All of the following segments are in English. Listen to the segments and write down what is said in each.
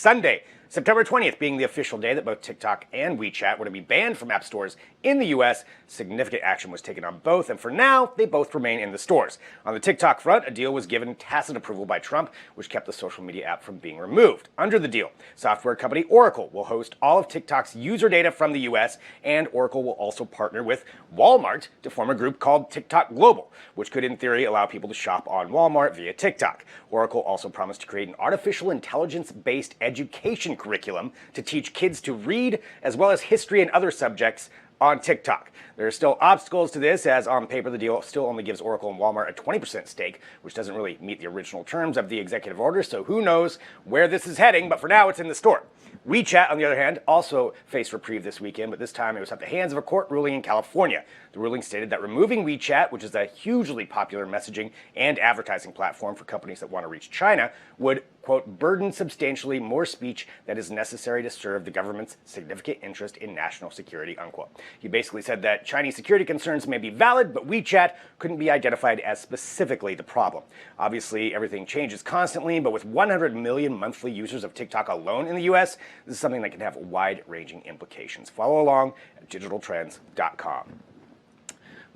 Sunday, September 20th being the official day that both TikTok and WeChat were to be banned from app stores in the US. Significant action was taken on both, and for now, they both remain in the stores. On the TikTok front, a deal was given tacit approval by Trump, which kept the social media app from being removed. Under the deal, software company Oracle will host all of TikTok's user data from the US, and Oracle will also partner with Walmart to form a group called TikTok Global, which could in theory allow people to shop on Walmart via TikTok. Oracle also promised to create an artificial intelligence-based education curriculum to teach kids to read, as well as history and other subjects on TikTok. There are still obstacles to this, as on paper the deal still only gives Oracle and Walmart a 20% stake, which doesn't really meet the original terms of the executive order, so who knows where this is heading, but for now it's in the store. WeChat, on the other hand, also faced reprieve this weekend, but this time it was at the hands of a court ruling in California. The ruling stated that removing WeChat, which is a hugely popular messaging and advertising platform for companies that want to reach China, would, quote, burden substantially more speech that is necessary to serve the government's significant interest in national security, unquote. He basically said that Chinese security concerns may be valid, but WeChat couldn't be identified as specifically the problem. Obviously, everything changes constantly, but with 100 million monthly users of TikTok alone in the US, this is something that can have wide-ranging implications. Follow along at digitaltrends.com.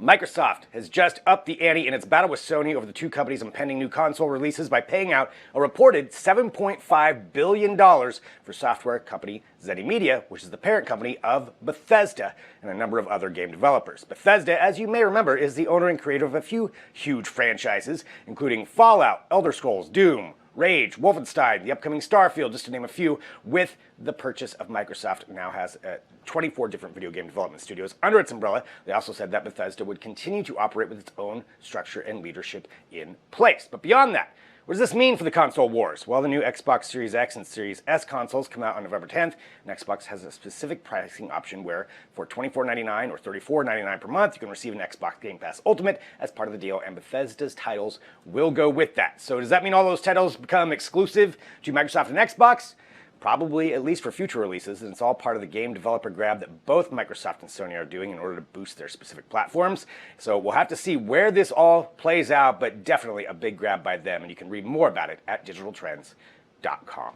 Microsoft has just upped the ante in its battle with Sony over the two companies' impending new console releases by paying out a reported $7.5 billion for software company ZeniMedia, which is the parent company of Bethesda and a number of other game developers. Bethesda, as you may remember, is the owner and creator of a few huge franchises, including Fallout, Elder Scrolls, Doom, Rage, Wolfenstein, the upcoming Starfield, just to name a few. With the purchase of Microsoft, now has 24 different video game development studios under its umbrella. They also said that Bethesda would continue to operate with its own structure and leadership in place. But beyond that, what does this mean for the console wars? Well, the new Xbox Series X and Series S consoles come out on November 10th, and Xbox has a specific pricing option where for $24.99 or $34.99 per month, you can receive an Xbox Game Pass Ultimate as part of the deal, and Bethesda's titles will go with that. So does that mean all those titles become exclusive to Microsoft and Xbox? Probably, at least for future releases, and it's all part of the game developer grab that both Microsoft and Sony are doing in order to boost their specific platforms. So we'll have to see where this all plays out, but definitely a big grab by them, and you can read more about it at digitaltrends.com.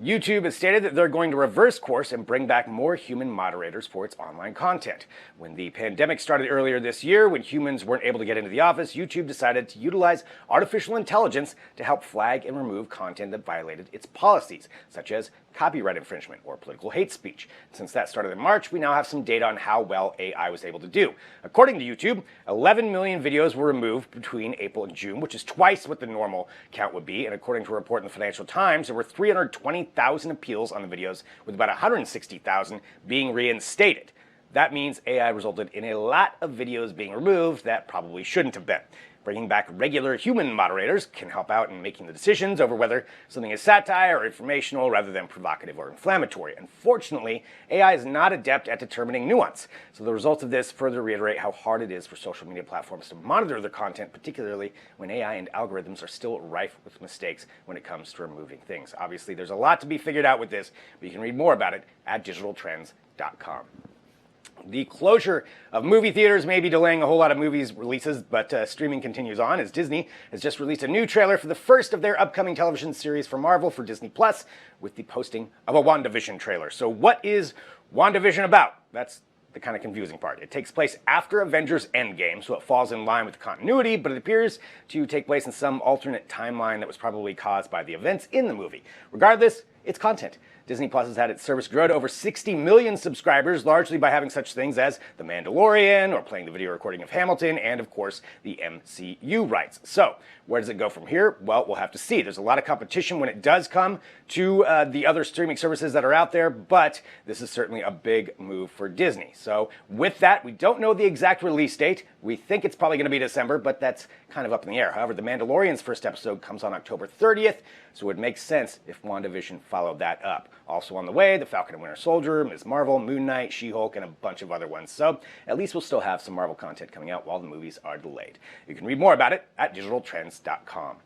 YouTube has stated that they're going to reverse course and bring back more human moderators for its online content. When the pandemic started earlier this year, when humans weren't able to get into the office, YouTube decided to utilize artificial intelligence to help flag and remove content that violated its policies, such as copyright infringement or political hate speech. Since that started in March, we now have some data on how well AI was able to do. According to YouTube, 11 million videos were removed between April and June, which is twice what the normal count would be. And according to a report in the Financial Times, there were 320,000 appeals on the videos, with about 160,000 being reinstated. That means AI resulted in a lot of videos being removed that probably shouldn't have been. Bringing back regular human moderators can help out in making the decisions over whether something is satire or informational rather than provocative or inflammatory. Unfortunately, AI is not adept at determining nuance. So the results of this further reiterate how hard it is for social media platforms to monitor their content, particularly when AI and algorithms are still rife with mistakes when it comes to removing things. Obviously, there's a lot to be figured out with this, but you can read more about it at digitaltrends.com. The closure of movie theaters may be delaying a whole lot of movies releases, but streaming continues on as Disney has just released a new trailer for the first of their upcoming television series for Marvel for Disney Plus, with the posting of a WandaVision trailer. So what is WandaVision about? That's the kind of confusing part. It takes place after Avengers Endgame, so it falls in line with the continuity, but it appears to take place in some alternate timeline that was probably caused by the events in the movie. Regardless, it's content. Disney Plus has had its service grow to over 60 million subscribers, largely by having such things as The Mandalorian, or playing the video recording of Hamilton, and of course, the MCU rights. So, where does it go from here? Well, we'll have to see. There's a lot of competition when it does come to the other streaming services that are out there, but this is certainly a big move for Disney. So, with that, we don't know the exact release date. We think it's probably going to be December, but that's kind of up in the air. However, The Mandalorian's first episode comes on October 30th, so it would make sense if WandaVision followed that up. Also on the way, The Falcon and Winter Soldier, Ms. Marvel, Moon Knight, She-Hulk, and a bunch of other ones. So at least we'll still have some Marvel content coming out while the movies are delayed. You can read more about it at digitaltrends.com.